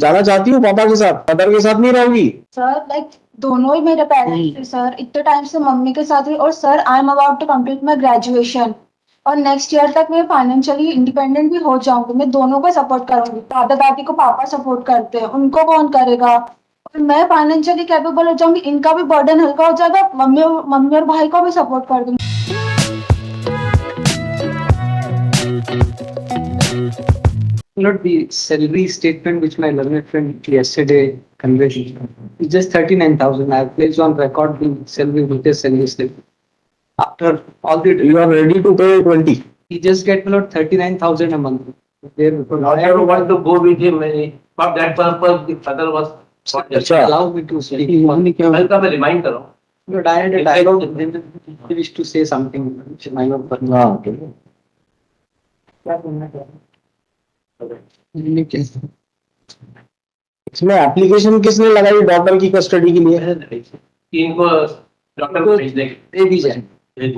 जाना चाहती हूँ पापा के साथ, मदर के साथ नहीं रहोगी? सर लाइक दोनों ही मेरे पेरेंट्स थे सर, इतने टाइम से मम्मी के साथ ही। और sir I am about to complete my graduation और नेक्स्ट ईयर तक मैं फाइनेंशियली इंडिपेंडेंट भी हो जाऊंगी। मैं दोनों को सपोर्ट करूंगी। दादा दादी को पापा सपोर्ट करते हैं, उनको कौन करेगा? और मैं फाइनेंशियली कैपेबल हो जाऊंगी, इनका भी बर्डन हल्का हो जाएगा, मम्मी और भाई को भी सपोर्ट कर दूंगी। Not the salary statement which my learned friend yesterday conveyed. It's just 39,000. I have placed on record the salary latest salary slip. After all the You are ready to pay 20. he just get about 39,000 a month. There because I don't want to go with him. For that purpose, the father was. अच्छा, allow me to speak. Welcome, remind करो. But I had a dialogue with him. He wished to say something. Which I know, but हाँ, okay. इसमें application किसने लगाई daughter की custody के लिए? इनको डॉक्टर को भेज देंगे। दे दी जाए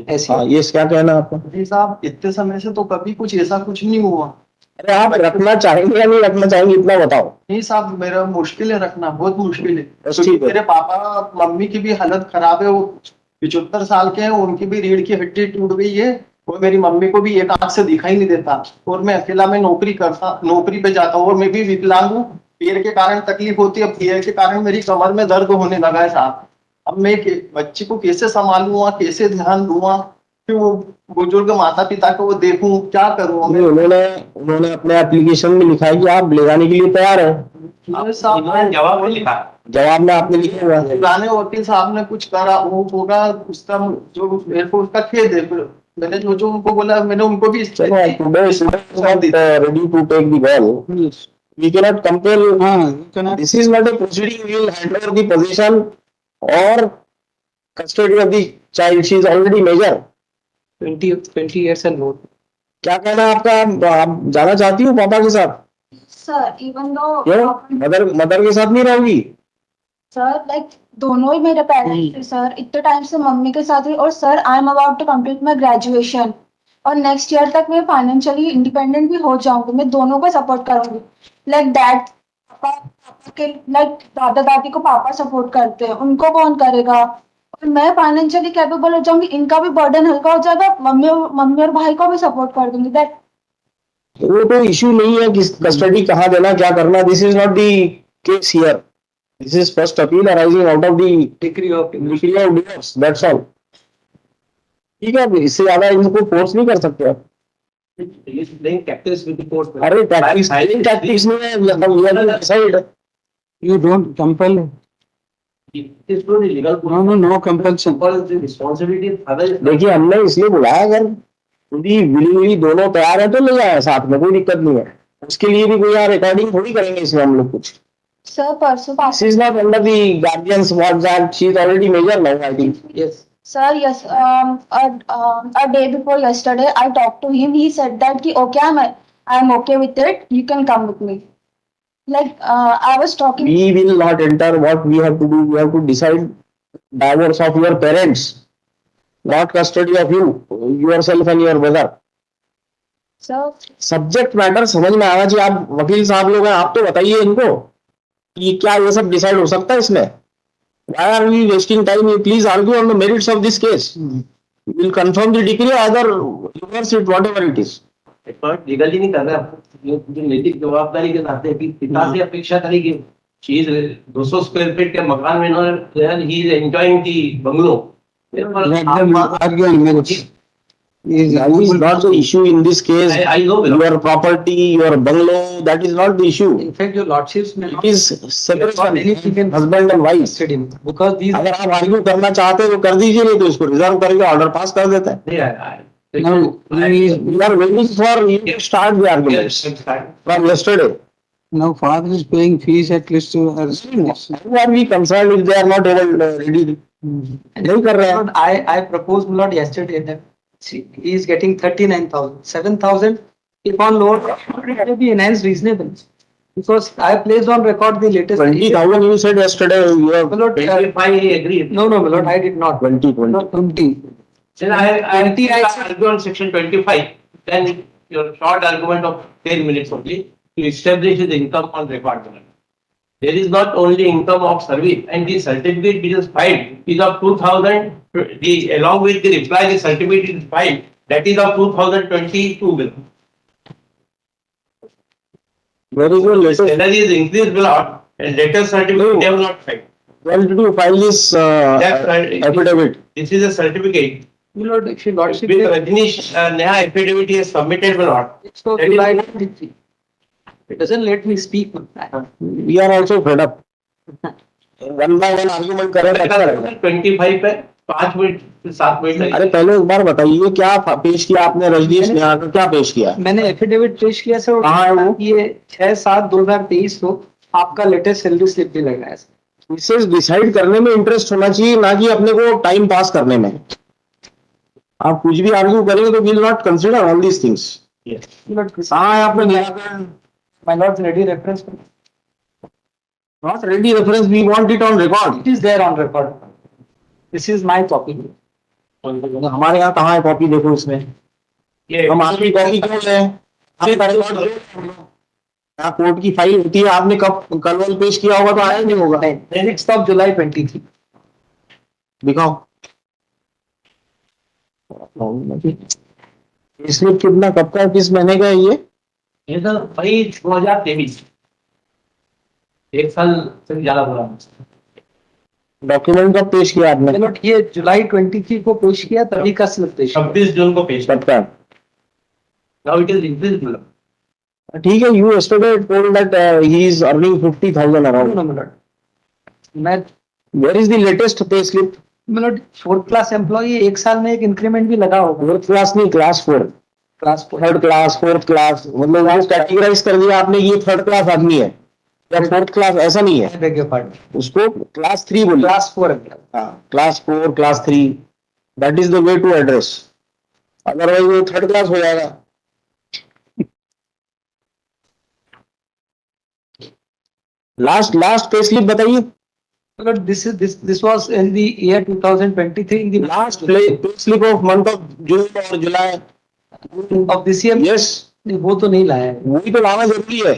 ऐसे। हाँ, ये क्या कहना आपका? जी साहब, इतने समय से तो कभी कुछ ऐसा कुछ नहीं हुआ। अरे आप रखना चाहेंगे या नहीं रखना चाहेंगे, इतना बताओ। नहीं साहब, मेरा मुश्किल है रखना, बहुत मुश्किल है। बस क्योंकि ठीक है। मेरे पापा मम्मी की भी हालत खराब है, वो 75 साल के हैं, उनकी भी रीढ़ की हड्डी टूट गई है और मेरी मम्मी को भी एक आंख से दिखाई नहीं देता। और मैं अकेला में नौकरी पे जाता हूँ और मैं भी विकलांग हूँ। पैर के कारण तकलीफ होती है, पैर के कारण मेरी कमर में दर्द होने लगा है साहब। अब मैं बच्ची को कैसे संभालूंगा, कैसे ध्यान दूंगा, फिर वो बुजुर्ग माता पिता को वो देखूं, क्या करूं? नहीं, उन्होंने अपने एप्लीकेशन में लिखा है कि आप ले जाने के लिए तैयार हो। जवाब नहीं लिखा। जवाब में आपने लिखा हुआ है। पुराने वकील साहब ने कुछ करा वो होगा, उसका जो मेरे को उसका खेद है। मैंने जो उनको बोला, मैंने उनको भी चलो, today is not ready to take the ball. We cannot compel. This is not a proceeding. We will hand over the possession or custody of the child. She is already major. 20 years and more. क्या कहना है आपका? आप जाना चाहती हूँ पापा के साथ? सर इवन दो क्यों? मदर के साथ नहीं रहोगी? सर लाइक दोनों ही मेरे पेरेंट्स थे सर, इतने टाइम से मम्मी के साथ ही। और sir I am about to complete my graduation और नेक्स्ट ईयर तक मैं फाइनेंशियली इंडिपेंडेंट भी हो जाऊंगी। मैं दोनों को सपोर्ट करूंगी। लाइक डैड पापा के लाइक दादा दादी को पापा सपोर्ट करते हैं, उनको कौन करेगा? और मैं फाइनेंशियली कैपेबल हो जाऊंगी, इनका भी बर्डन हल्का हो जाएगा, मम्मी और भाई को भी सपोर्ट कर दूंगी। दैट वो तो इशू नहीं है कि कस्टडी कहाँ देना, क्या करना। This is not the case here. This is first appeal arising out of the Decree of divorce. That's all. ठीक है, इससे ज्यादा इनको फोर्स नहीं कर सकते आप। अरे टैक्टिक्स नहीं है, decide. You don't compel. No compulsion. देखिए, हमने इसलिए बुलाया, अगर पूरी विलिंगली दोनों तैयार है तो ले जाए साथ में, कोई दिक्कत नहीं है। उसके लिए भी कोई रिकॉर्डिंग थोड़ी करेंगे इसमें हम लोग कुछ। सर परसों She is not under the guardian's watch that she is already major now, I think. yes. Sir, yes. A day before yesterday, I talked to him. He said that कि okay, I'm okay with it. You can come with me. Like I was talking. We will not enter. What we have to do, we have to decide divorce of your parents, not custody of you, yourself and your brother. Sir, subject matter समझ में आना चाहिए। आप वकील साहब लोग हैं, आप तो बताइए इनको कि क्या ये सब डिसाइड हो सकता है इसमें? Why are we wasting time? You please argue on the merits of this case. We will confirm the decree, either reverse it, whatever it is. Legally नहीं कर रहा, जो नैतिक जवाबदारी के नाते पिता से अपेक्षा करेगी। चीज 200 स्क्वायर फीट के मकान में इन्होंने he is enjoying the bungalow. Let them argue on merits. That is not the issue in this case. I know, Your property, your bungalow, that is not the issue. In fact, your lordships may It is separation, husband and wife. because these अगर आप argue करना चाहते हैं तो कर दीजिए, नहीं तो इसको रिजर्व करके ऑर्डर पास कर देता है। Now, We are waiting for you to start the arguments from yesterday. now father is paying fees at least to her. Who are we concerned if they are not able ready? नहीं कर रहे हैं। I proposed not yesterday that he is getting 39,000. 7,000 if on loan it may be enhanced reasonable because I placed on record the latest 20,000 you said yesterday. You have My lord, 25 he agreed. no, my lord, I did not. 20. Not 20. Then I argue on section 25. Then your short argument of 10 minutes only to establish the income on record. there is not only income of service, and the certificate which is filed is of 2000, along with the reply, the certificate is filed, that is of 2022 bill. Where is your latest? Salary is increased a lot, and latest certificate they have not filed. When did you file this That's right. affidavit? This is a certificate. My lord, if your lordship, With Rajnish Neha affidavit he has submitted or not. it's so that is- July 23. It doesn't let me speak. We are also fed up. One by one argument करें तो अच्छा लगेगा। 25 पे 5 minute 7 minute अरे पहले एक बार बताइए क्या पेश किया आपने रजनीश नेहा का, क्या पेश किया? मैंने एफिडेविट पेश किया सर, कहाँ है वो? ये 6/7/2023 को आपका लेटेस्ट सैलरी स्लिप भी लगा है सर। इसे डिसाइड करने में इंटरेस्ट होना चाहिए, ना कि अपने को टाइम पास करने में। आप कुछ भी आर्ग्यू करेंगे तो will not consider all these things. कहाँ है आपने निराकरण? My lord's ready reference. Not ready reference, we want it on record. It is there on record. This is my copy. हमारे यहाँ कहाँ है कॉपी? देखो इसमें ये हम आपकी कॉपी क्यों लें? आपका रिकॉर्ड दो। यहाँ कोर्ट की फाइल होती है, आपने कब कल वल पेश किया होगा तो आया नहीं होगा। 6th of July 23. दिखाओ स्लिप कितना, कब का, किस महीने का है ये? तो वही 2023 एक साल से ज्यादा बुरा डॉक्यूमेंट कब पेश किया आपने? My lord, ये जुलाई 23 को पेश किया, तभी का स्लिप पेश किया। 26 जून को पेश कब का? नाउ इट इज इंक्रीज ठीक है, you yesterday told that he is earning 50,000 around. No, my lord. मैं Where is the latest pay slip? my lord, 4th class employee, एक साल में एक इंक्रीमेंट भी लगा होगा। फोर्थ क्लास नहीं, class 4, class 4। Third class, fourth class, मतलब वो कैटेगराइज कर दिया आपने, ये थर्ड क्लास आदमी है या फोर्थ क्लास, ऐसा नहीं है। Beg your pardon. उसको क्लास 3 बोलिए। क्लास 4 है। हाँ, class 4, class 3, that is the way to address, otherwise वो थर्ड क्लास हो जाएगा। लास्ट पे स्लिप बताइए। My lord, this was in the year 2023 in the last pay slip of month of June और जुलाई। of this year। Yes, वो तो नहीं लाया है। वही तो लाना जरूरी है।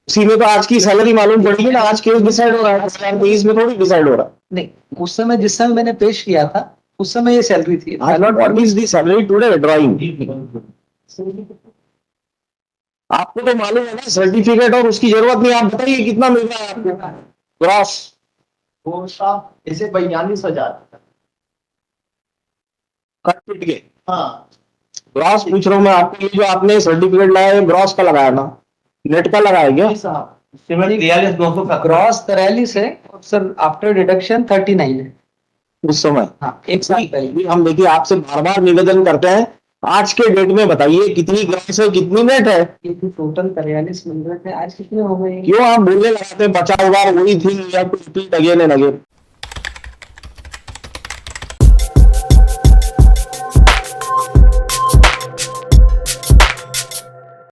उसी में तो आज की सैलरी मालूम पड़ेगी ना, आज केस डिसाइड हो रहा है, 2023 में थोड़ी डिसाइड हो रहा है। नहीं, उस समय जिस समय मैंने पेश किया था उस समय ये सैलरी थी। My lord, what is the salary today drawing? आपको तो मालूम है ना सर्टिफिकेट, और उसकी जरूरत नहीं। आप बताइए कितना मिल रहा है आपको ग्रॉस? वो साहब इसे 42,000। कट पिट के हाँ ग्रॉस पूछ रहा हूँ मैं आपको। ये जो आपने सर्टिफिकेट लाया है ग्रॉस का लगाया ना, नेट का लगाया क्या? जी साहब, 43,917 ग्रॉस 43 है और सर आफ्टर डिडक्शन 39 है। उस समय? हाँ, एक साल पहले। भी हम देखिए आपसे बार बार निवेदन करते हैं, आज के डेट में बताइए कितनी ग्रॉस है, कितनी नेट है? ये टोटल 43 मिल रहे थे, आज कितने हो गए? क्यों आप बोलने लगाते हैं 50,000 वही थिंग या to repeat again and again?